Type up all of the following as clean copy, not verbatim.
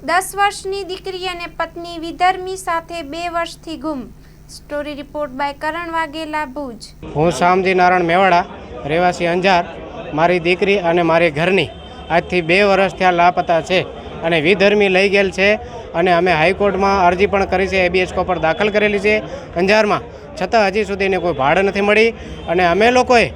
10 વર્ષની દીકરી અને પત્ની વિધર્મી સાથે 2 વર્ષથી ગુમ। સ્ટોરી રિપોર્ટ બાય કરણ વાઘેલા, ભુજ। હું શામજી નારાયણ મેવાડા, રહેવાસી અંજાર। મારી દીકરી અને મારી ઘરની આજથી 2 વર્ષ થયા લાપતા છે અને વિધર્મી લઈ ગયેલ છે અને અમે હાઈકોર્ટમાં અરજી પણ કરી છે, એબીએસ કોપર દાખલ કરેલી છે અંજારમાં, છતાં હજી સુધીને કોઈ ભાડ નથી મળી। અને અમે લોકોએ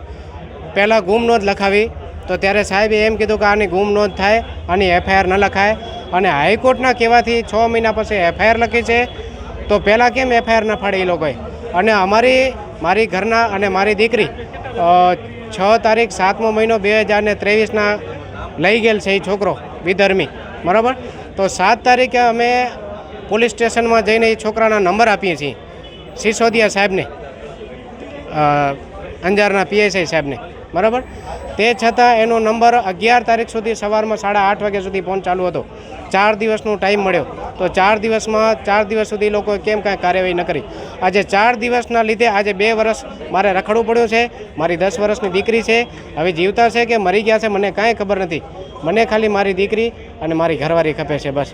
પહેલાં ગુમ નોંધ લખાવી તો ત્યારે સાહેબે એમ કીધું કે આની ગુમ નોંધ થાય, આની એફઆઈઆર ન લખાય। અને હાઈકોર્ટના કહેવાથી 6 મહિના પછી એફઆઈઆર લખી છે, તો પહેલાં કેમ એફઆઈઆર ન ફાડી એ લોકોએ? અને મારી ઘરના અને મારી દીકરી 6 તારીખ 7મો મહિનો 2023ના લઈ ગયેલ છે એ છોકરો વિધર્મી, બરાબર। તો 7 તારીખે અમે પોલીસ સ્ટેશનમાં જઈને એ છોકરાના નંબર આપીએ છીએ સિસોદિયા સાહેબને, અંજારના પીએસઆઈ સાહેબને, બરાબર। તે છતાં એનો નંબર 11 તારીખ સુધી સવારમાં 8:30 વાગ્યા સુધી ફોન ચાલુ હતો। 4 દિવસનો ટાઈમ મળ્યો, તો 4 દિવસ સુધી લોકોએ કેમ કાંઈ કાર્યવાહી ન કરી? આજે 4 દિવસના લીધે આજે 2 વર્ષ મારે રખડવું પડ્યું છે। મારી 10 વર્ષની દીકરી છે, હવે જીવતા છે કે મરી ગયા છે મને કાંઈ ખબર નથી। મને ખાલી મારી દીકરી અને મારી ઘરવાળી ખપે છે, બસ।